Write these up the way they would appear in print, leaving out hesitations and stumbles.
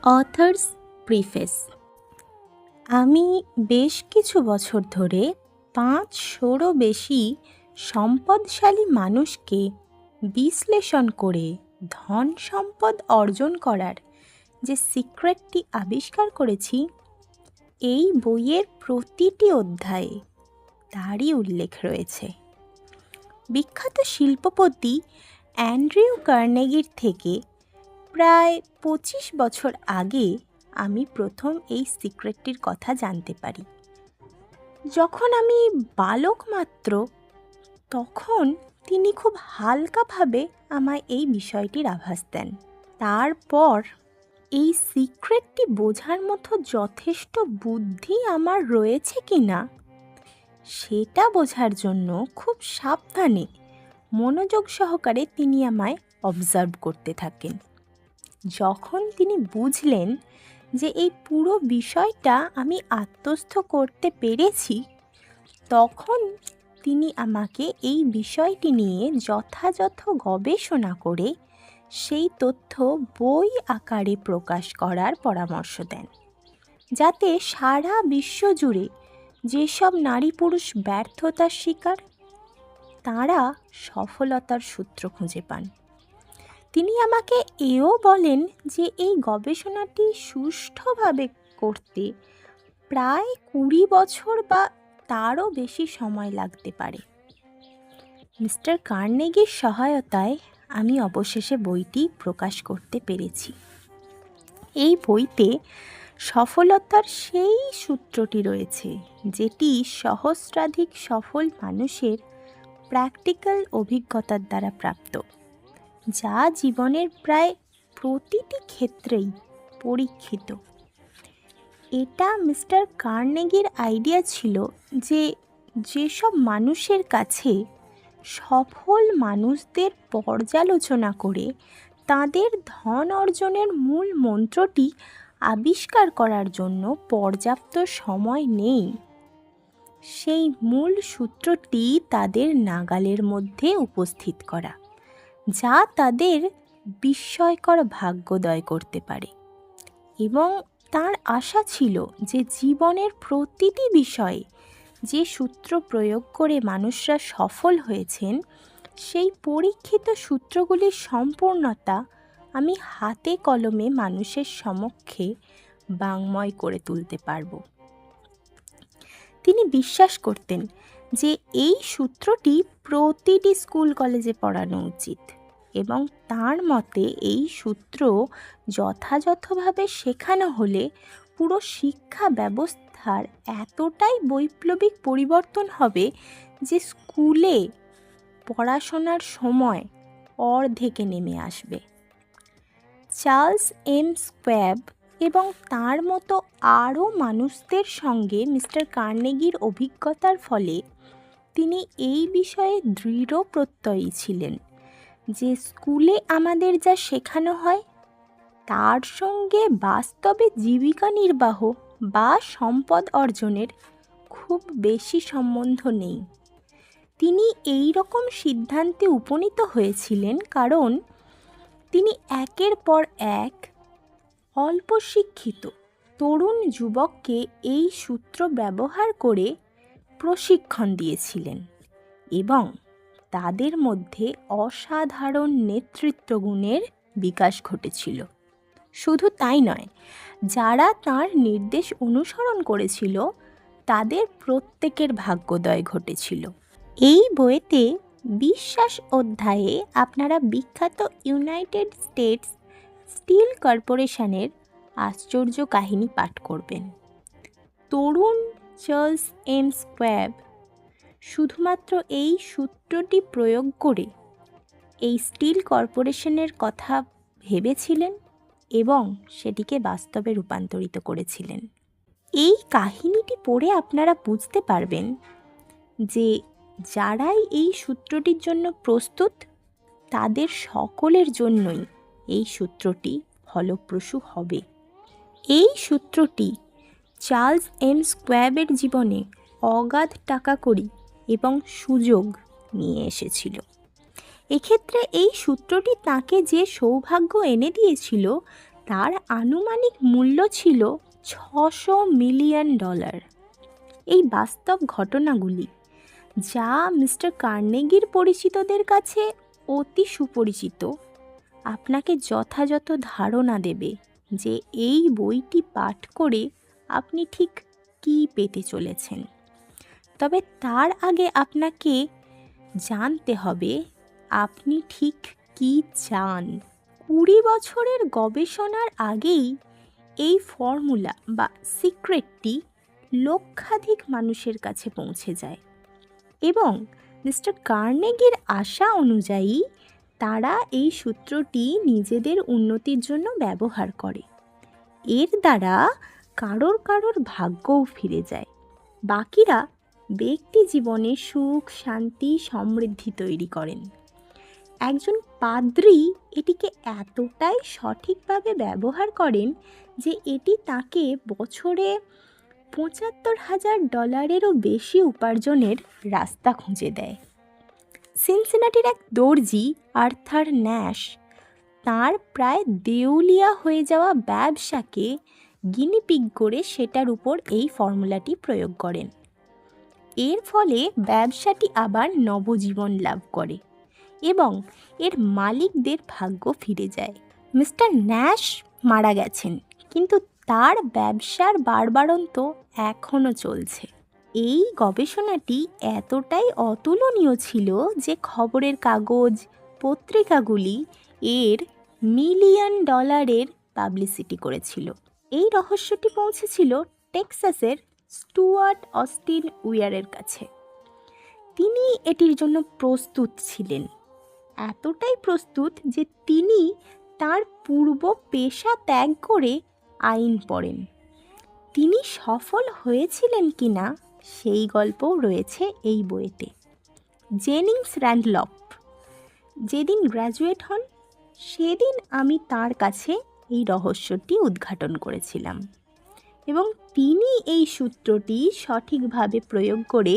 Authors preface. আমি বেশ কিছু বছর ধরে 500-ও বেশি সম্পদশালী মানুষকে বিশ্লেষণ করে ধন সম্পদ অর্জন করার যে সিক্রেটটি আবিষ্কার করেছি, এই বইয়ের প্রতিটি অধ্যায়ে তারই উল্লেখ রয়েছে। বিখ্যাত শিল্পপতি অ্যান্ড্রিউ কার্নেগির থেকে প্রায় 25 বছর আগে আমি প্রথম এই সিক্রেটটির কথা জানতে পারি। যখন আমি বালক মাত্র, তখন তিনি খুব হালকাভাবে আমায় এই বিষয়টির আভাস দেন। তারপর এই সিক্রেটটি বোঝার মতো যথেষ্ট বুদ্ধি আমার রয়েছে কি না, সেটা বোঝার জন্য খুব সাবধানে মনোযোগ সহকারে তিনি আমায় অবজার্ভ করতে থাকেন। যখন তিনি বুঝলেন যে এই পুরো বিষয়টা আমি আত্মস্থ করতে পেরেছি, তখন তিনি আমাকে এই বিষয়টি নিয়ে যথাযথ গবেষণা করে সেই তথ্য বই আকারে প্রকাশ করার পরামর্শ দেন, যাতে সারা বিশ্ব জুড়ে যেসব নারী পুরুষ ব্যর্থতার শিকার, তারা সফলতার সূত্র খুঁজে পান। তিনি আমাকে এও বলেন যে এই গবেষণাটি সুষ্ঠুভাবে করতে প্রায় 20 বছর বা তারও বেশি সময় লাগতে পারে। মিস্টার কার্নেগির সহায়তায় আমি অবশেষে বইটি প্রকাশ করতে পেরেছি। এই বইতে সফলতার সেই সূত্রটি রয়েছে, যেটি সহস্রাধিক সফল মানুষের প্র্যাকটিক্যাল অভিজ্ঞতার দ্বারা প্রাপ্ত, যা জীবনের প্রায় প্রতিটি ক্ষেত্রেই পরীক্ষিত। এটা মিস্টার কার্নেগির আইডিয়া ছিল যে যেসব মানুষের কাছে সফল মানুষদের পর্যালোচনা করে তাদের ধন অর্জনের মূল মন্ত্রটি আবিষ্কার করার জন্য পর্যাপ্ত সময় নেই, সেই মূল সূত্রটি তাদের নাগালের মধ্যে উপস্থিত করা, যা তাদের বিস্ময়কর ভাগ্যোদয় করতে পারে। এবং তার আশা ছিল যে জীবনের প্রতিটি বিষয়ে যে সূত্র প্রয়োগ করে মানুষরা সফল হয়েছেন, সেই পরীক্ষিত সূত্রগুলির সম্পূর্ণতা আমি হাতে কলমে মানুষের সমক্ষে বাংময় করে তুলতে পারব। তিনি বিশ্বাস করতেন যে এই সূত্রটি প্রতিটি স্কুল কলেজে পড়ানো উচিত, এবং তার মতে এই সূত্র যথাযথভাবে শেখানো হলে পুরো শিক্ষা ব্যবস্থার এতটাই বৈপ্লবিক পরিবর্তন হবে যে স্কুলে পড়াশোনার সময় অর্ধেকে নেমে আসবে। চার্লস এম স্ক্যাব এবং তার মতো আরও মানুষদের সঙ্গে মিস্টার কার্নেগির অভিজ্ঞতার ফলে তিনি এই বিষয়ে দৃঢ় প্রত্যয়ী ছিলেন যে স্কুলে আমাদের যা শেখানো হয় তার সঙ্গে বাস্তবে জীবিকা নির্বাহ বা সম্পদ অর্জনের খুব বেশি সম্বন্ধ নেই। তিনি এই রকম সিদ্ধান্তে উপনীত হয়েছিলেন কারণ তিনি একের পর এক অল্প শিক্ষিত তরুণ যুবককে এই সূত্র ব্যবহার করে প্রশিক্ষণ দিয়েছিলেন, এবং তাদের মধ্যে অসাধারণ নেতৃত্ব গুণের বিকাশ ঘটেছিল। শুধু তাই নয়, যারা তার নির্দেশ অনুসরণ করেছিল তাদের প্রত্যেকের ভাগ্যোদয় ঘটেছিল। এই বইতে বিশ্বাস অধ্যায়ে আপনারা বিখ্যাত ইউনাইটেড স্টেটস স্টিল কর্পোরেশনের আশ্চর্য কাহিনী পাঠ করবেন। তরুণ চার্লস এম স্ক্যাব শুধুমাত্র এই সূত্রটি প্রয়োগ করে এই স্টিল কর্পোরেশনের কথা ভেবেছিলেন এবং সেটিকে বাস্তবে রূপান্তরিত করেছিলেন। এই কাহিনীটি পড়ে আপনারা বুঝতে পারবেন যে যারাই এই সূত্রটির জন্য প্রস্তুত, তাদের সকলের জন্যই এই সূত্রটি ফলপ্রসূ হবে। এই সূত্রটি চার্লস এম স্ক্যাবের জীবনে অগাধ টাকাকড়ি এবং সুযোগ নিয়ে এসেছিল। এক্ষেত্রে এই সূত্রটি তাকে যে সৌভাগ্য এনে দিয়েছিল তার আনুমানিক মূল্য ছিল $600 মিলিয়ন। এই বাস্তব ঘটনাগুলি, যা মিস্টার কার্নেগির পরিচিতদের কাছে অতি সুপরিচিত, আপনাকে যথাযথ ধারণা দেবে যে এই বইটি পাঠ করে আপনি ঠিক কী পেতে চলেছেন। তবে তার আগে আপনাকে জানতে হবে আপনি ঠিক কী চান। 20 বছরের গবেষণার আগেই এই ফর্মুলা বা সিক্রেটটি লক্ষাধিক মানুষের কাছে পৌঁছে যায় এবং মিস্টার কার্নেগির আশা অনুযায়ী তারা এই সূত্রটি নিজেদের উন্নতির জন্য ব্যবহার করে। এর দ্বারা কারোর ভাগ্যও ফিরে যায়। বাকিরা ব্যক্তি জীবনে সুখ, শান্তি, সমৃদ্ধি তৈরি করেন। একজন পাদ্রী এটিকে এতটাই সঠিকভাবে ব্যবহার করেন যে এটি তাকে বছরে $75,000-এরও বেশি উপার্জনের রাস্তা খুঁজে দেয়। সিনসিনাটির এক দর্জি আর্থার ন্যাশ তাঁর প্রায় দেউলিয়া হয়ে যাওয়া ব্যবসাকে গিনিপিগ করে সেটার উপর এই ফর্মুলাটি প্রয়োগ করেন। এর ফলে ব্যবসাটি আবার নবজীবন লাভ করে এবং এর মালিকদের ভাগ্য ফিরে যায়। মিস্টার ন্যাশ মারা গেছেন, কিন্তু তার ব্যবসার বাড়বাড়ন্ত এখনও চলছে। এই গবেষণাটি এতটাই অতুলনীয় ছিল যে খবরের কাগজ, পত্রিকাগুলি এর $1,000,000 পাবলিসিটি করেছিল। এই রহস্যটি পৌঁছেছিল টেক্সাসের স্টুয়ার্ট অস্টিন উইয়ারের কাছে। তিনি এটির জন্য প্রস্তুত ছিলেন, এতটাই প্রস্তুত যে তিনি তার পূর্ব পেশা ত্যাগ করে আইন পড়েন। তিনি সফল হয়েছিলেন কিনা সেই গল্পও রয়েছে এই বইতে। জেনিংস র্যান্ডলফ যেদিন গ্র্যাজুয়েট হন সেদিন আমি তার কাছে এই রহস্যটি উদ্ঘাটন করেছিলাম এবং তিনি এই সূত্রটি সঠিকভাবে প্রয়োগ করে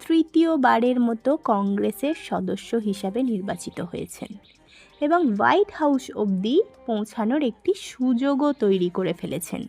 তৃতীয়বারের মতো কংগ্রেসের সদস্য হিসাবে নির্বাচিত হয়েছেন এবং হোয়াইট হাউস অবধি পৌঁছানোর একটি সুযোগও তৈরি করে ফেলেছেন।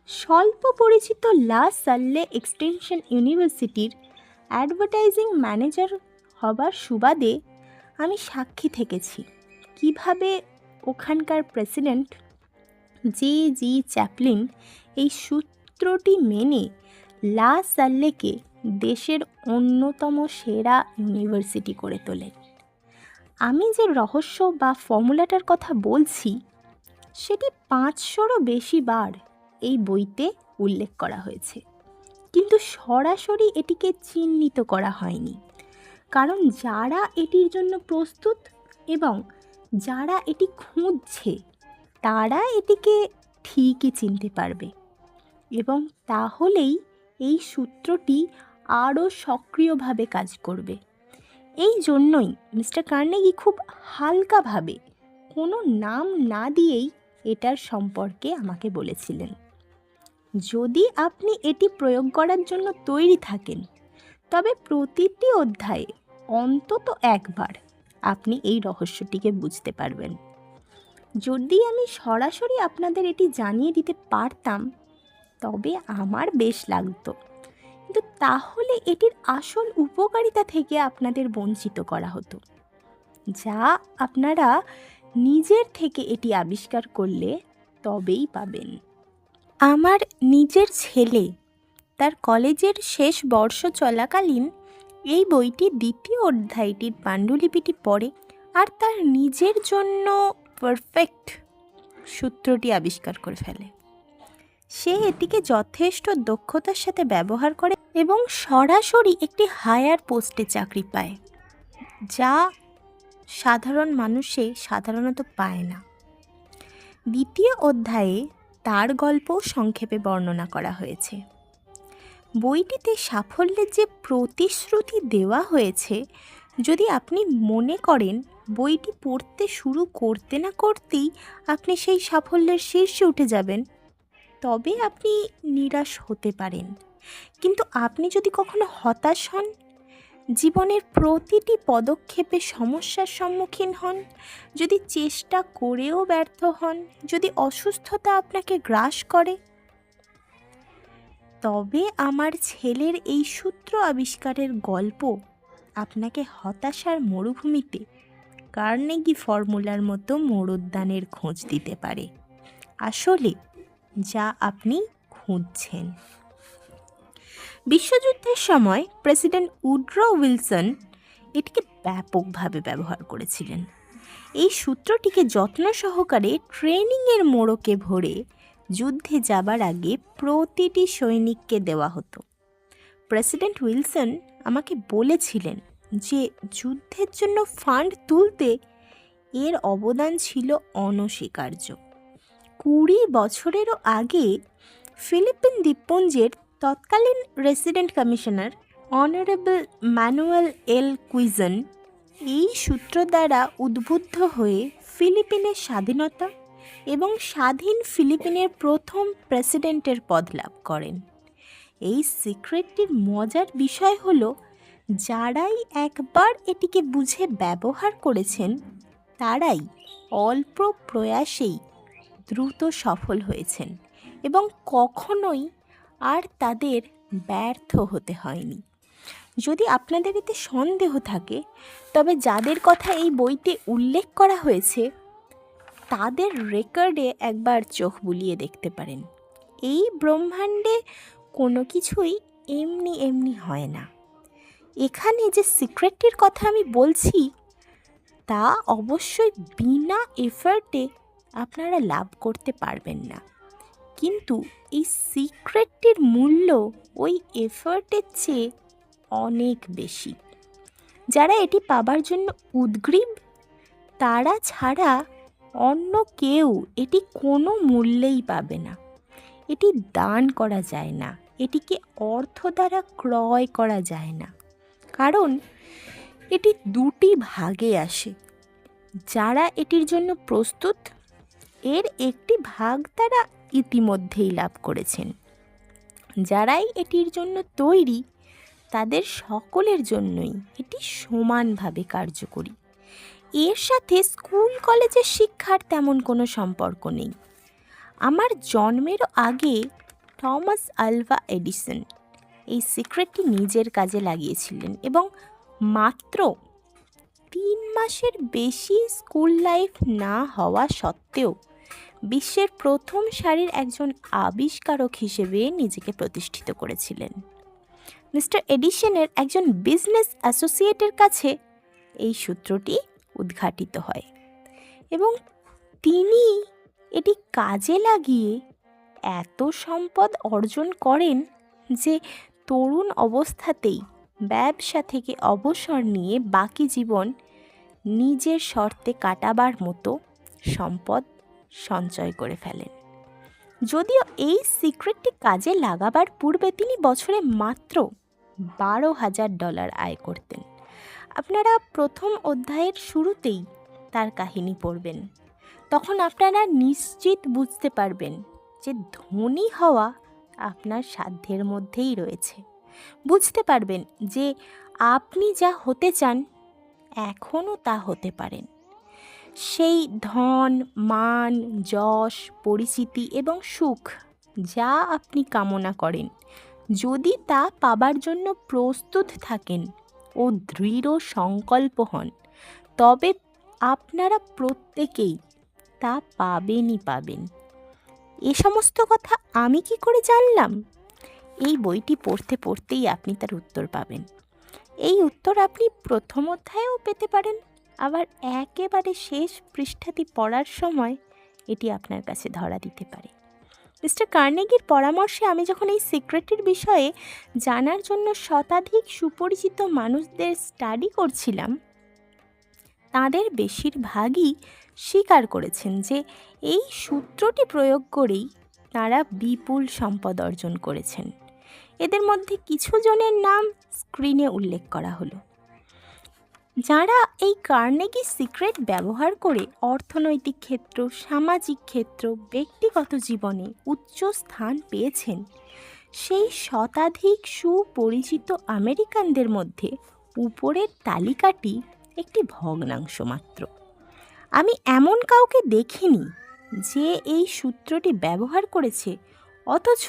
স্বল্প পরিচিত লা সাল্লে এক্সটেনশন ইউনিভার্সিটির অ্যাডভার্টাইজিং ম্যানেজার হবার সুবাদে আমি সাক্ষী থেকেছি কিভাবে ওখানকার প্রেসিডেন্ট জি চ্যাপলিন এই সূত্রটি মেনে লা সাল্লেকে দেশের অন্যতম সেরা ইউনিভার্সিটি করে তোলেন। আমি যে রহস্য বা ফর্মুলাটার কথা বলছি সেটি 500রও বেশি বার এই বইতে উল্লেখ করা হয়েছে, কিন্তু সরাসরি এটিকে চিহ্নিত করা হয়নি, কারণ যারা এটির জন্য প্রস্তুত এবং যারা এটি খুঁজছে তারা এটিকে ঠিকই চিনতে পারবে এবং তাহলেই এই সূত্রটি আরও সক্রিয়ভাবে কাজ করবে। এই জন্যই মিস্টার কার্নেগি খুব হালকাভাবে, কোনো নাম না দিয়েই এটার সম্পর্কে আমাকে বলেছিলেন। যদি আপনি এটি প্রয়োগ করার জন্য তৈরি থাকেন তবে প্রতিটি অধ্যায়ে অন্তত একবার আপনি এই রহস্যটিকে বুঝতে পারবেন। যদি আমি সরাসরি আপনাদের এটি জানিয়ে দিতে পারতাম তবে আমার বেশ লাগতো, কিন্তু তাহলে এটির আসল উপকারিতা থেকে আপনাদের বঞ্চিত করা হতো, যা আপনারা নিজের থেকে এটি আবিষ্কার করলে তবেই পাবেন। আমার নিজের ছেলে তার কলেজের শেষ বর্ষ চলাকালীন এই বইটি দ্বিতীয় অধ্যায়টির পাণ্ডুলিপিটি পড়ে আর তার নিজের জন্য পারফেক্ট সূত্রটি আবিষ্কার করে ফেলে। সে এটিকে যথেষ্ট দক্ষতার সাথে ব্যবহার করে এবং সরাসরি একটি হায়ার পোস্টে চাকরি পায়, যা সাধারণ মানুষে সাধারণত পায় না। দ্বিতীয় অধ্যায়ে তার গল্প সংক্ষেপে বর্ণনা করা হয়েছে। বইটিতে সাফল্যের যে প্রতিশ্রুতি দেওয়া হয়েছে, যদি আপনি মনে করেন বইটি পড়তে শুরু করতে না করতেই আপনি সেই সাফল্যের শীর্ষে উঠে যাবেন, তবে আপনি নিরাশ হতে পারেন। কিন্তু আপনি যদি কখনো হতাশ হন, জীবনের প্রতিটি পদক্ষেপে সমস্যার সম্মুখীন হন, যদি চেষ্টা করেও ব্যর্থ হন, যদি অসুস্থতা আপনাকে গ্রাস করে, তবে আমার ছেলের এই সূত্র আবিষ্কারের গল্প আপনাকে হতাশার মরুভূমিতে কার্নেগি ফর্মুলার মতো মোড়োদ্যানের খোঁজ দিতে পারে, আসলে যা আপনি খুঁজছেন। বিশ্বযুদ্ধের সময় প্রেসিডেন্ট উড্রো উইলসন এটিকে ব্যাপকভাবে ব্যবহার করেছিলেন। এই সূত্রটিকে যত্ন সহকারে ট্রেনিংয়ের মোড়কে ভরে যুদ্ধে যাবার আগে প্রতিটি সৈনিককে দেওয়া হতো। প্রেসিডেন্ট উইলসন আমাকে বলেছিলেন যে যুদ্ধের জন্য ফান্ড তুলতে এর অবদান ছিল অনস্বীকার্য। 20 বছরেরও আগে ফিলিপিন দ্বীপপুঞ্জের তৎকালীন রেসিডেন্ট কমিশনার অনারেবল ম্যানুয়েল এল কুইজন এই সূত্র দ্বারা উদ্বুদ্ধ হয়ে ফিলিপিনের স্বাধীনতা এবং স্বাধীন ফিলিপিনের প্রথম প্রেসিডেন্টের পদ লাভ করেন। এই সিক্রেটটির মজার বিষয় হলো, যারাই একবার এটিকে বুঝে ব্যবহার করেছেন তারাই অল্প প্রয়াসেই দ্রুত সফল হয়েছেন এবং কখনোই আর তাদের ব্যর্থ হতে হয়নি। যদি আপনাদের এতে সন্দেহ থাকে, তবে যাদের কথা এই বইতে উল্লেখ করা হয়েছে তাদের রেকর্ডে একবার চোখ বুলিয়ে দেখতে পারেন। এই ব্রহ্মাণ্ডে কোনো কিছুই এমনি এমনি হয় না। এখানে যে সিক্রেটটির কথা আমি বলছি তা অবশ্যই বিনা এফার্টে আপনারা লাভ করতে পারবেন না, কিন্তু এই সিক্রেটটির মূল্য ওই এফার্টের চেয়ে অনেক বেশি। যারা এটি পাবার জন্য উদগ্রীব তারা ছাড়া অন্য কেউ এটি কোনো মূল্যেই পাবে না। এটি দান করা যায় না, এটিকে অর্থ দ্বারা ক্রয় করা যায় না, কারণ এটি দুটি ভাগে আসে। যারা এটির জন্য প্রস্তুত, এর একটি ভাগ তারা ইতিমধ্যেই লাভ করেছেন। যারাই এটির জন্য তৈরি, তাদের সকলের জন্যই এটি সমানভাবে কার্যকরী। এর সাথে স্কুল কলেজের শিক্ষার তেমন কোনো সম্পর্ক নেই। আমার জন্মেরও আগে টমাস আলভা এডিসন এই সিক্রেটটি নিজের কাজে লাগিয়েছিলেন এবং মাত্র 3 মাসের বেশি স্কুল লাইফ না হওয়া সত্ত্বেও বিশ্বের প্রথম সারির একজন আবিষ্কারক হিসেবে নিজেকে প্রতিষ্ঠিত করেছিলেন। মিস্টার এডিসনের একজন বিজনেস অ্যাসোসিয়েটের কাছে এই সূত্রটি উদ্ঘাটিত হয় এবং তিনি এটি কাজে লাগিয়ে এত সম্পদ অর্জন করেন যে তরুণ অবস্থাতেই ব্যবসা থেকে অবসর নিয়ে বাকি জীবন নিজের শর্তে কাটাবার মতো সম্পদ সঞ্চয় করে ফেলেন। যদিও এই সিক্রেটটি কাজে লাগাবার পূর্বে তিনি বছরে মাত্র $12,000 আয় করতেন। আপনারা প্রথম অধ্যায়ের শুরুতেই তার কাহিনী পড়বেন, তখন আপনারা নিশ্চিত বুঝতে পারবেন যে ধনী হওয়া আপনার সাধ্যের মধ্যেই রয়েছে। বুঝতে পারবেন যে আপনি যা হতে চান এখনও তা হতে পারেন। সেই ধন, মান, যশ, পরিচিতি এবং সুখ যা আপনি কামনা করেন, যদি তা পাবার জন্য প্রস্তুত থাকেন ও দৃঢ় সংকল্প হন, তবে আপনারা প্রত্যেকেই তা পাবেন। এ সমস্ত কথা আমি কি করে জানলাম? এই বইটি পড়তে পড়তেই আপনি তার উত্তর পাবেন। এই উত্তর আপনি প্রথম অধ্যায়েও পেতে পারেন, আবার একেবারে শেষ পৃষ্ঠাটি পড়ার সময় এটি আপনার কাছে ধরা দিতে পারে। মিস্টার কার্নেগির পরামর্শে আমি যখন এই সিক্রেটের বিষয়ে জানার জন্য শতাধিক সুপরিচিত মানুষদের স্টাডি করছিলাম, তাদের বেশিরভাগই স্বীকার করেছেন যে এই সূত্রটি প্রয়োগ করেই তারা বিপুল সম্পদ অর্জন করেছেন। এদের মধ্যে কিছু জনের নাম স্ক্রিনে উল্লেখ করা হলো। যারা এই কার্নেগি সিক্রেট ব্যবহার করে অর্থনৈতিক ক্ষেত্র, সামাজিক ক্ষেত্র, ব্যক্তিগত জীবনে উচ্চ স্থান পেয়েছেন, সেই শতাধিক সুপরিচিত আমেরিকানদের মধ্যে উপরের তালিকাটি একটি ভগ্নাংশ মাত্র। আমি এমন কাউকে দেখিনি যে এই সূত্রটি ব্যবহার করেছে অথচ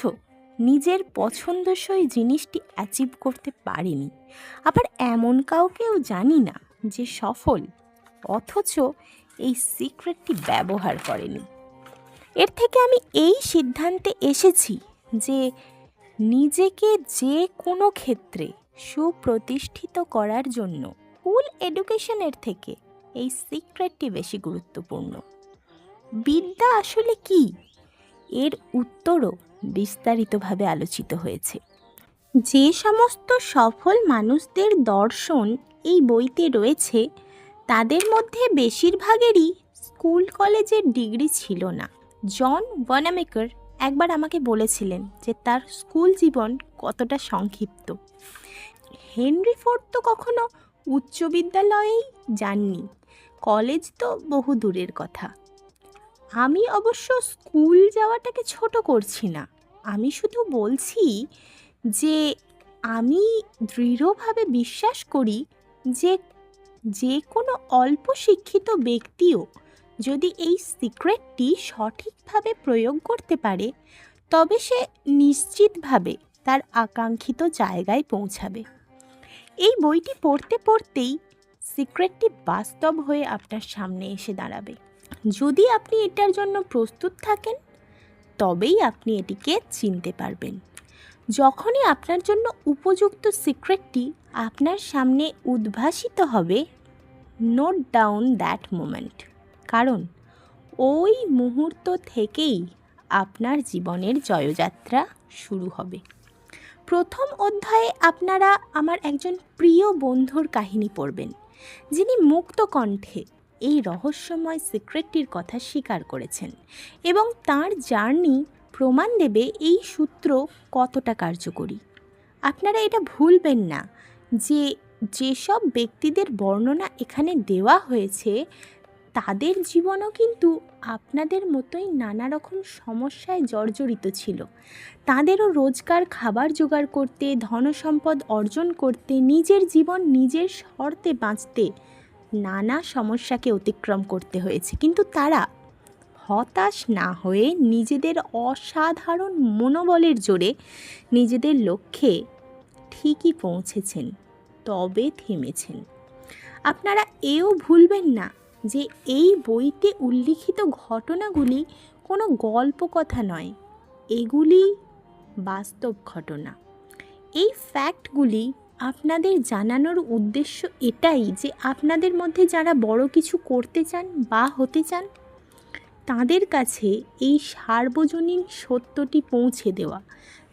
নিজের পছন্দসই জিনিসটি অ্যাচিভ করতে পারেনি। আবার এমন কাউকেও জানি না যে সফল অথচ এই সিক্রেটটি ব্যবহার করেনি। এর থেকে আমি এই সিদ্ধান্তে এসেছি যে নিজেকে যে কোনো ক্ষেত্রে সুপ্রতিষ্ঠিত করার জন্য স্কুল এডুকেশনের থেকে এই সিক্রেটটি বেশি গুরুত্বপূর্ণ। বিদ্যা আসলে কি, এর উত্তরও বিস্তারিতভাবে আলোচিত হয়েছে। যে সমস্ত সফল মানুষদের দর্শন এই বইতে রয়েছে তাদের মধ্যে বেশিরভাগেরই স্কুল কলেজের ডিগ্রি ছিল না। জন ওয়ানামেকার একবার আমাকে বলেছিলেন যে তার স্কুল জীবন কতটা সংক্ষিপ্ত। হেনরি ফোর্ড তো কখনো উচ্চ বিদ্যালয়েই যাননি, কলেজ তো বহু দূরের কথা। আমি অবশ্য স্কুল যাওয়াটাকে ছোট করছি না, আমি শুধু বলছি যে আমি দৃঢ়ভাবে বিশ্বাস করি যে যে কোনো অল্প শিক্ষিত ব্যক্তিও যদি এই সিক্রেটটি সঠিকভাবে প্রয়োগ করতে পারে তবে সে নিশ্চিতভাবে তার আকাঙ্ক্ষিত জায়গায় পৌঁছাবে। এই বইটি পড়তে পড়তেই সিক্রেটটি বাস্তব হয়ে আপনার সামনে এসে দাঁড়াবে। যদি আপনি এটার জন্য প্রস্তুত থাকেন তবেই আপনি এটিকে চিনতে পারবেন। যখনই আপনার জন্য উপযুক্ত সিক্রেটটি আপনার সামনে উদ্ভাসিত হবে, নোট ডাউন দ্যাট মোমেন্ট, কারণ ওই মুহূর্ত থেকেই আপনার জীবনের জয়যাত্রা শুরু হবে। প্রথম অধ্যায়ে আপনারা আমার একজন প্রিয় বন্ধুর কাহিনী পড়বেন, যিনি মুক্ত কণ্ঠে এই রহস্যময় সিক্রেটটির কথা স্বীকার করেছেন এবং তার জার্নি প্রমাণ দেবে এই সূত্র কতটা কার্যকরী। আপনারা এটা ভুলবেন না যে যেসব ব্যক্তিদের বর্ণনা এখানে দেওয়া হয়েছে তাদের জীবনও কিন্তু আপনাদের মতোই নানা রকম সমস্যায় জর্জরিত ছিল। তাদেরও রোজকার খাবার জোগাড় করতে, ধনসম্পদ অর্জন করতে, নিজের জীবন নিজের শর্তে বাঁচতে নানা সমস্যাকে অতিক্রম করতে হয়েছে, কিন্তু তারা হতাশ না হয়ে নিজেদের অসাধারণ মনোবলের জোরে নিজেদের লক্ষ্যে ঠিকই পৌঁছেছেন, তবে থেমেছেন। আপনারা এও ভুলবেন না যে এই বইতে উল্লিখিত ঘটনাগুলি কোনো গল্প কথা নয়, এগুলি বাস্তব ঘটনা। এই ফ্যাক্টগুলি আপনাদের জানানোর উদ্দেশ্য এটাই যে আপনাদের মধ্যে যারা বড় কিছু করতে চান বা হতে চান তাদের কাছে এই সার্বজনীন সত্যটি পৌঁছে দেওয়া,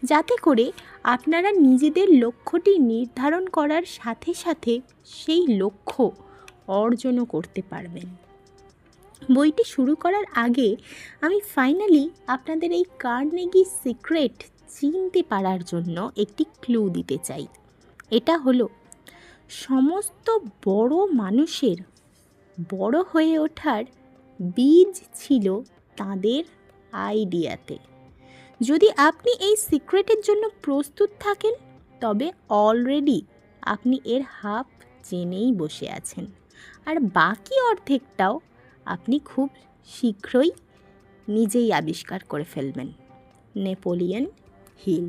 যাতে করে আপনারা নিজেদের লক্ষ্যটি নির্ধারণ করার সাথে সাথে সেই লক্ষ্য অর্জনও করতে পারবেন। বইটি শুরু করার আগে আমি ফাইনালি আপনাদের এই কার্নেগি সিক্রেট চিনতে পারার জন্য একটি ক্লু দিতে চাই। এটা হলো, সমস্ত বড় মানুষের বড় হয়ে ওঠার বীজ ছিল তাদের আইডিয়াতে। যদি আপনি এই সিক্রেটের জন্য প্রস্তুত থাকেন তবে অলরেডি আপনি এর হাফ জেনেই বসে আছেন, আর বাকি অর্ধেকটাও আপনি খুব শীঘ্রই নিজেই আবিষ্কার করে ফেলবেন। Napoleon hill.